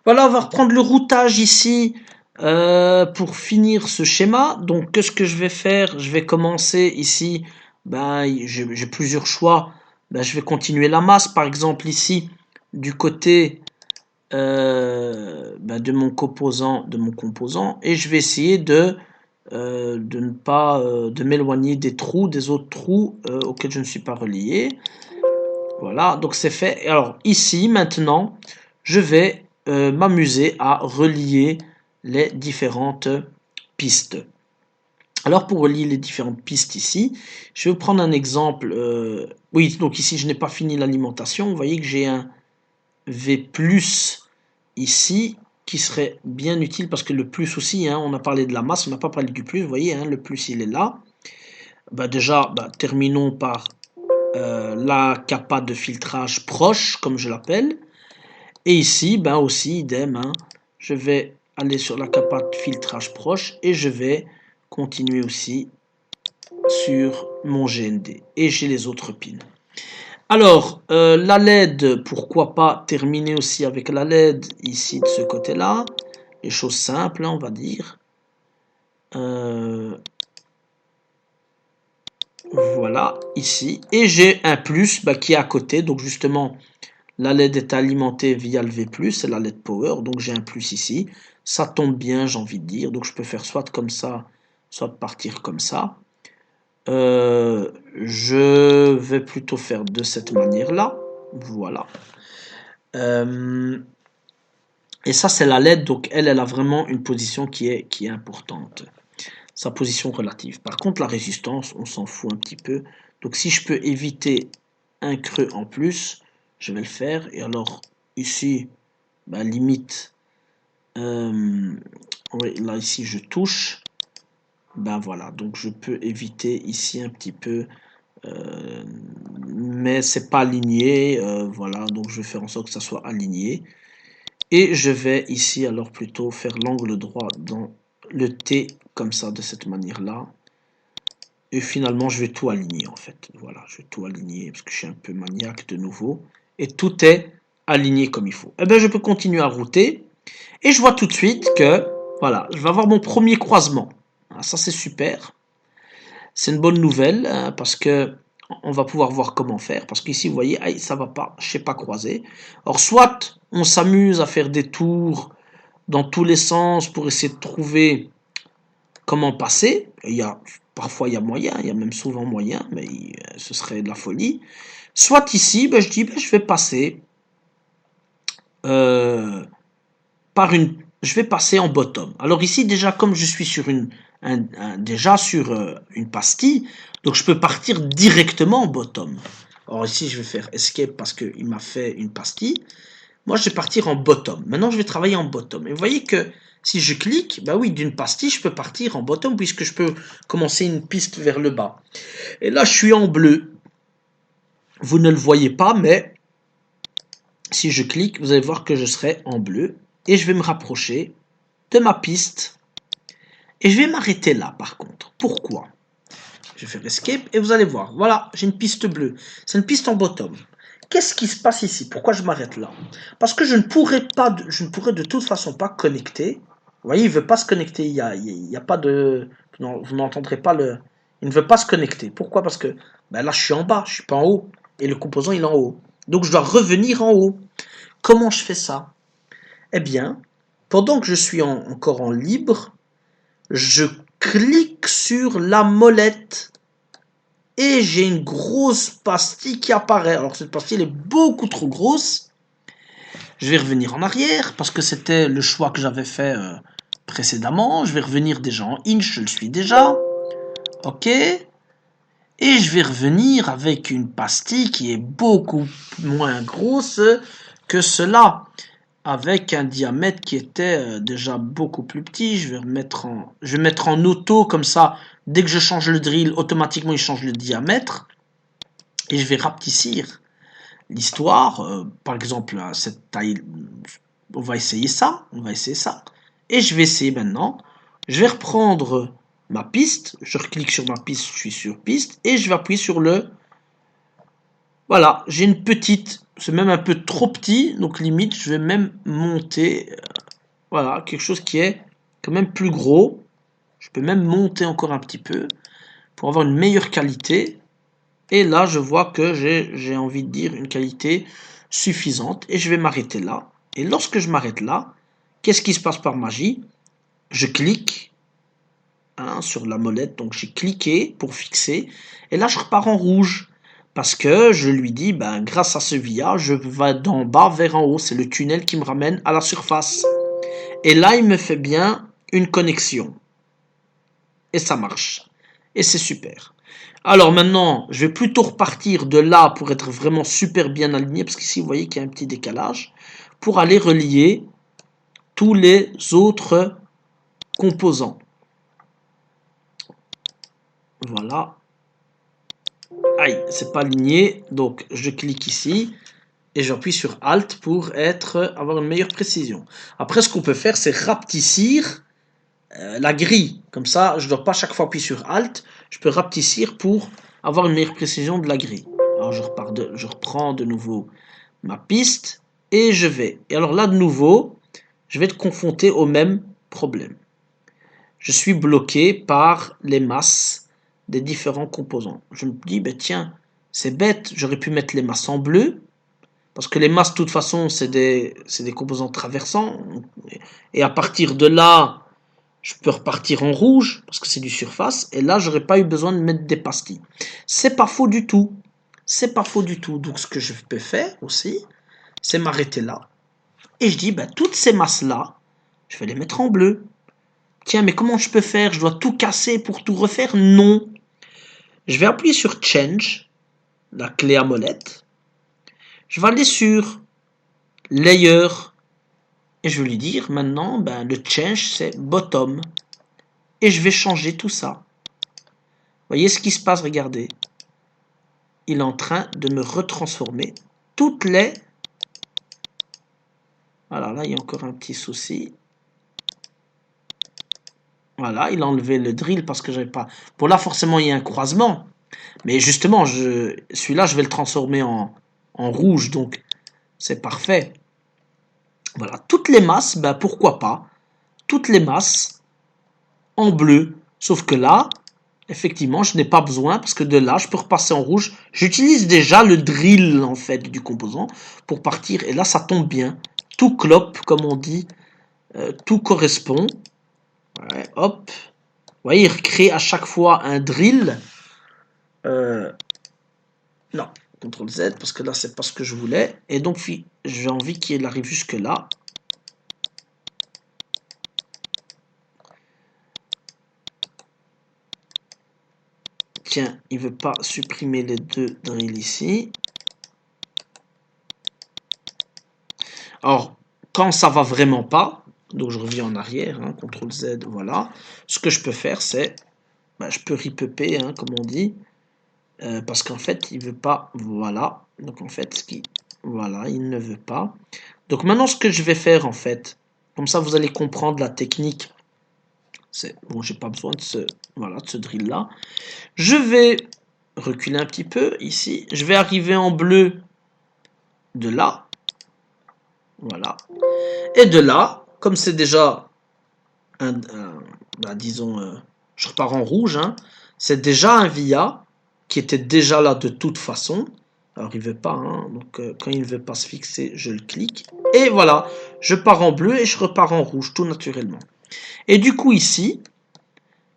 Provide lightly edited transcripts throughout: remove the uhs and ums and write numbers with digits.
Voilà, on va reprendre le routage ici pour finir ce schéma. Donc, qu'est-ce que je vais faire? Je vais commencer ici. Ben, j'ai plusieurs choix. Ben, je vais continuer la masse, par exemple, ici, du côté ben, de mon composant, et je vais essayer de ne pas de m'éloigner des autres trous auxquels je ne suis pas relié. Voilà, donc c'est fait. Et alors ici, maintenant, je vais m'amuser à relier les différentes pistes. Alors pour relier les différentes pistes ici, je vais prendre un exemple. Oui, donc ici je n'ai pas fini l'alimentation. Vous voyez que j'ai un V+ ici qui serait bien utile parce que le plus aussi, hein, on a parlé de la masse, on n'a pas parlé du plus. Vous voyez, hein, le plus il est là. Bah déjà, bah, terminons par la capa de filtrage proche, comme je l'appelle. Et ici, ben aussi, idem, hein, je vais aller sur la capa de filtrage proche et je vais continuer aussi sur mon GND. Et j'ai les autres pins. Alors, la LED, pourquoi pas terminer aussi avec la LED ici de ce côté-là. Les choses simples, hein, on va dire. Voilà, ici. Et j'ai un plus bah, qui est à côté. Donc justement, la LED est alimentée via le V+, c'est la LED Power. Donc j'ai un plus ici. Ça tombe bien, j'ai envie de dire. Donc je peux faire soit comme ça, soit partir comme ça. Je vais plutôt faire de cette manière-là. Voilà. Et ça, c'est la LED. Donc elle a vraiment une position qui est importante. Sa position relative. Par contre, la résistance, on s'en fout un petit peu. Donc si je peux éviter un creux en plus, je vais le faire. Et alors, ici, bah, limite, oui, là, ici, je touche. Ben voilà, donc je peux éviter ici un petit peu, mais c'est pas aligné. Voilà, donc je vais faire en sorte que ça soit aligné. Et je vais ici, alors plutôt faire l'angle droit dans le T, comme ça, de cette manière-là. Et finalement, je vais tout aligner en fait. Voilà, je vais tout aligner parce que je suis un peu maniaque de nouveau. Et tout est aligné comme il faut. Et bien, je peux continuer à router. Et je vois tout de suite que, voilà, je vais avoir mon premier croisement. Ah, ça, c'est super. C'est une bonne nouvelle hein, parce que on va pouvoir voir comment faire. Parce qu'ici, vous voyez, aïe, ça va pas, je sais pas croiser. Alors, soit on s'amuse à faire des tours dans tous les sens pour essayer de trouver comment passer. Parfois il y a moyen, il y a même souvent moyen, mais ce serait de la folie. Soit ici, ben, je dis ben, je vais passer euh, je vais passer en bottom. Alors ici déjà comme je suis sur une pastille, donc je peux partir directement en bottom. Alors ici je vais faire escape parce qu'il m'a fait une pastille. Moi je vais partir en bottom. Maintenant je vais travailler en bottom. Et vous voyez que si je clique, bah oui, d'une pastille, je peux partir en bottom puisque je peux commencer une piste vers le bas. Et là, je suis en bleu. Vous ne le voyez pas, mais si je clique, vous allez voir que je serai en bleu. Et je vais me rapprocher de ma piste. Et je vais m'arrêter là, par contre. Pourquoi? Je vais faire escape et vous allez voir. Voilà, j'ai une piste bleue. C'est une piste en bottom. Qu'est-ce qui se passe ici? Pourquoi je m'arrête là? Parce que je ne pourrais de toute façon pas connecter. Vous voyez, il ne veut pas se connecter. Il y a pas de... Vous n'entendrez pas le... Il ne veut pas se connecter. Pourquoi? Parce que ben là, je suis en bas, je ne suis pas en haut. Et le composant, il est en haut. Donc, je dois revenir en haut. Comment je fais ça? Eh bien, pendant que je suis encore en libre, je clique sur la molette et j'ai une grosse pastille qui apparaît. Alors cette pastille elle est beaucoup trop grosse. Je vais revenir en arrière parce que c'était le choix que j'avais fait précédemment. Je vais revenir déjà en inch, je le suis déjà. Ok. Et je vais revenir avec une pastille qui est beaucoup moins grosse que cela. Avec un diamètre qui était déjà beaucoup plus petit. Je vais mettre en auto comme ça. Dès que je change le drill, automatiquement il change le diamètre. Et je vais rapetissir l'histoire. Par exemple, à cette taille, on va essayer ça. On va essayer ça. Et je vais essayer maintenant. Je vais reprendre ma piste. Je reclique sur ma piste, je suis sur piste. Et je vais appuyer sur le Voilà, j'ai une petite, c'est même un peu trop petit, donc limite, je vais même monter, voilà, quelque chose qui est quand même plus gros. Je peux même monter encore un petit peu pour avoir une meilleure qualité. Et là, je vois que j'ai envie de dire une qualité suffisante. Et je vais m'arrêter là. Et lorsque je m'arrête là, qu'est-ce qui se passe par magie? Je clique sur la molette. Donc j'ai cliqué pour fixer. Et là, je repars en rouge. Parce que je lui dis, ben, grâce à ce VIA, je vais d'en bas vers en haut. C'est le tunnel qui me ramène à la surface. Et là, il me fait bien une connexion. Et ça marche. Et c'est super. Alors maintenant, je vais plutôt repartir de là pour être vraiment super bien aligné, parce qu'ici, vous voyez qu'il y a un petit décalage, pour aller relier tous les autres composants. Voilà. Aïe, c'est pas aligné, donc je clique ici et j'appuie sur Alt pour avoir une meilleure précision. Après, ce qu'on peut faire, c'est rapetissir la grille. Comme ça, je ne dois pas chaque fois appuyer sur Alt, je peux rapetissir pour avoir une meilleure précision de la grille. Alors je reprends de nouveau ma piste et je vais. Et alors là, de nouveau, je vais être confronté au même problème. Je suis bloqué par les masses des différents composants. Je me dis, ben tiens, c'est bête, j'aurais pu mettre les masses en bleu, parce que les masses, de toute façon, c'est des composants traversants. Et à partir de là, je peux repartir en rouge, parce que c'est du surface, et là, j'aurais pas eu besoin de mettre des pastilles. C'est pas faux du tout. C'est pas faux du tout. Donc, ce que je peux faire aussi, c'est m'arrêter là. Et je dis, ben, toutes ces masses-là, je vais les mettre en bleu. Tiens, mais comment je peux faire? Je dois tout casser pour tout refaire? Non. Je vais appuyer sur Change, la clé à molette. Je vais aller sur Layer. Et je vais lui dire, maintenant, ben, le Change, c'est Bottom. Et je vais changer tout ça. Voyez ce qui se passe, regardez. Il est en train de me retransformer toutes les... Voilà, là, il y a encore un petit souci. Voilà, il a enlevé le drill parce que j'avais pas... Bon, là, forcément, il y a un croisement. Mais justement, celui-là, je vais le transformer en rouge, donc c'est parfait. Voilà, toutes les masses, ben, pourquoi pas. Toutes les masses en bleu. Sauf que là, effectivement, je n'ai pas besoin parce que de là, je peux repasser en rouge. J'utilise déjà le drill, en fait, du composant pour partir. Et là, ça tombe bien. Tout clope, comme on dit. Tout correspond. Ouais, hop. Vous voyez, il recrée à chaque fois un drill. Non, CTRL Z, parce que là, c'est pas ce que je voulais. Et donc, j'ai envie qu'il arrive jusque là. Tiens, il veut pas supprimer les deux drills ici. Alors, quand ça va vraiment pas, donc je reviens en arrière, hein, CTRL Z, voilà. Ce que je peux faire, c'est, ben, je peux repupper, hein, comme on dit, parce qu'en fait, il veut pas, voilà. Donc en fait, voilà, il ne veut pas. Donc maintenant, ce que je vais faire, en fait, comme ça, vous allez comprendre la technique. Bon, j'ai pas besoin de ce drill là. Je vais reculer un petit peu ici. Je vais arriver en bleu de là. Voilà. Et de là, comme c'est déjà disons, je repars en rouge, hein, c'est déjà un VIA qui était déjà là de toute façon. Alors il ne veut pas, hein, donc quand il ne veut pas se fixer, je le clique. Et voilà, je pars en bleu et je repars en rouge, tout naturellement. Et du coup ici,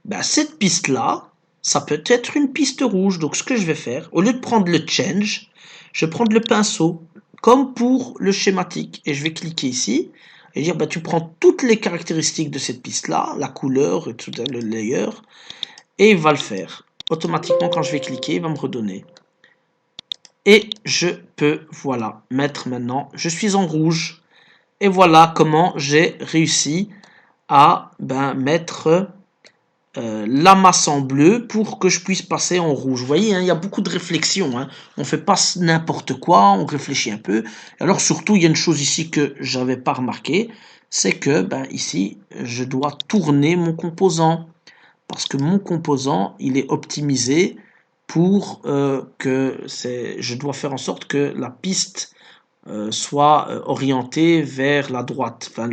ben, cette piste-là, ça peut être une piste rouge. Donc ce que je vais faire, au lieu de prendre le Change, je vais prendre le pinceau, comme pour le schématique. Et je vais cliquer ici, et dire, ben, tu prends toutes les caractéristiques de cette piste-là, la couleur, et tout le layer, et il va le faire. Automatiquement, quand je vais cliquer, il va me redonner. Et je peux, voilà, mettre maintenant, je suis en rouge. Et voilà comment j'ai réussi à mettre la masse en bleu pour que je puisse passer en rouge. Vous voyez, hein, il y a beaucoup de réflexion. Hein. On ne fait pas n'importe quoi, on réfléchit un peu. Alors surtout, il y a une chose ici que j'avais pas remarqué, c'est que ici, je dois tourner mon composant. Parce que mon composant, il est optimisé pour je dois faire en sorte que la piste soit orientée vers la droite, enfin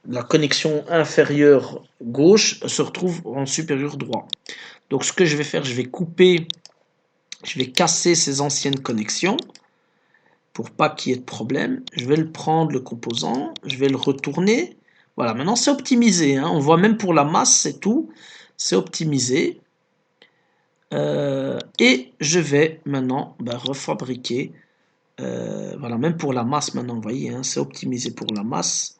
la connexion inférieure gauche se retrouve en supérieur droit. Donc ce que je vais faire, je vais casser ces anciennes connexions pour pas qu'il y ait de problème. Je vais le prendre, le composant, je vais le retourner. Voilà, maintenant c'est optimisé, hein. On voit même pour la masse, c'est tout. C'est optimisé. Et je vais maintenant refabriquer. Voilà, même pour la masse maintenant, vous voyez, hein, c'est optimisé pour la masse.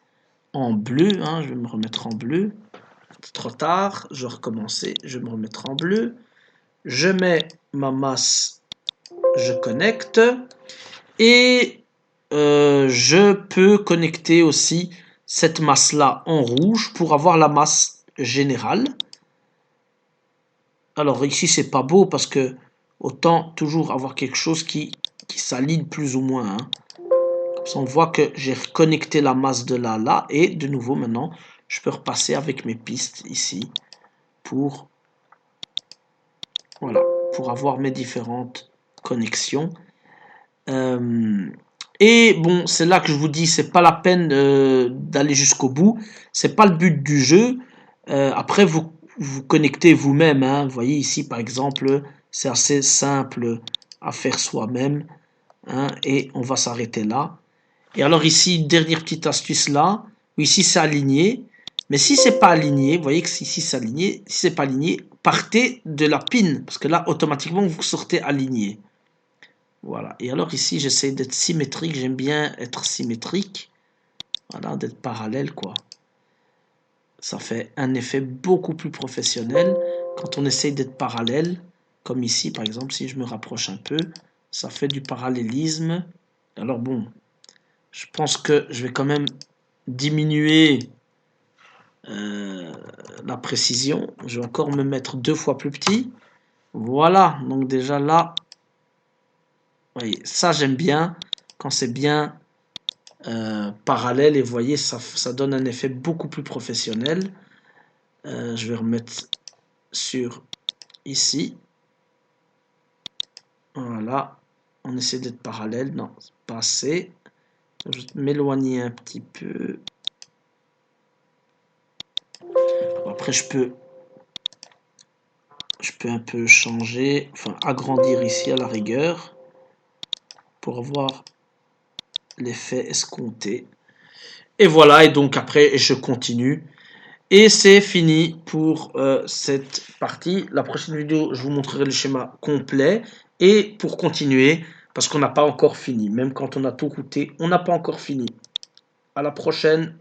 En bleu, hein, je vais me remettre en bleu. Trop tard, je vais recommencer, je vais me remettre en bleu. Je mets ma masse, je connecte. Et je peux connecter aussi cette masse-là en rouge pour avoir la masse générale. Alors ici, c'est pas beau parce que autant toujours avoir quelque chose qui s'aligne plus ou moins. Hein. Comme ça, on voit que j'ai reconnecté la masse de là à là. Et de nouveau, maintenant, je peux repasser avec mes pistes ici pour, voilà, pour avoir mes différentes connexions. Et bon, c'est là que je vous dis, c'est pas la peine d'aller jusqu'au bout. C'est pas le but du jeu. Après, vous connectez vous-même. Hein. Vous voyez ici, par exemple, c'est assez simple à faire soi-même. Hein, et on va s'arrêter là. Et alors ici, dernière petite astuce là. Ici, c'est aligné. Mais si c'est pas aligné, vous voyez que ici c'est aligné. Si c'est pas aligné, partez de la pin. Parce que là, automatiquement, vous sortez aligné. Voilà. Et alors ici, j'essaie d'être symétrique. J'aime bien être symétrique. Voilà, d'être parallèle, quoi. Ça fait un effet beaucoup plus professionnel quand on essaye d'être parallèle. Comme ici, par exemple, si je me rapproche un peu, ça fait du parallélisme. Alors bon, je pense que je vais quand même diminuer la précision. Je vais encore me mettre 2 fois plus petit. Voilà, donc déjà là, vous voyez, ça j'aime bien quand c'est bien parallèle et vous voyez, ça donne un effet beaucoup plus professionnel. Je vais remettre sur ici. Voilà, on essaie d'être parallèle. Non, c'est pas assez. Je vais m'éloigner un petit peu. Après, je peux un peu changer, enfin agrandir ici à la rigueur pour voir l'effet escompté. Et voilà, et donc après, je continue. Et c'est fini pour cette partie. La prochaine vidéo, je vous montrerai le schéma complet. Et pour continuer, parce qu'on n'a pas encore fini. Même quand on a tout routé, on n'a pas encore fini. À la prochaine.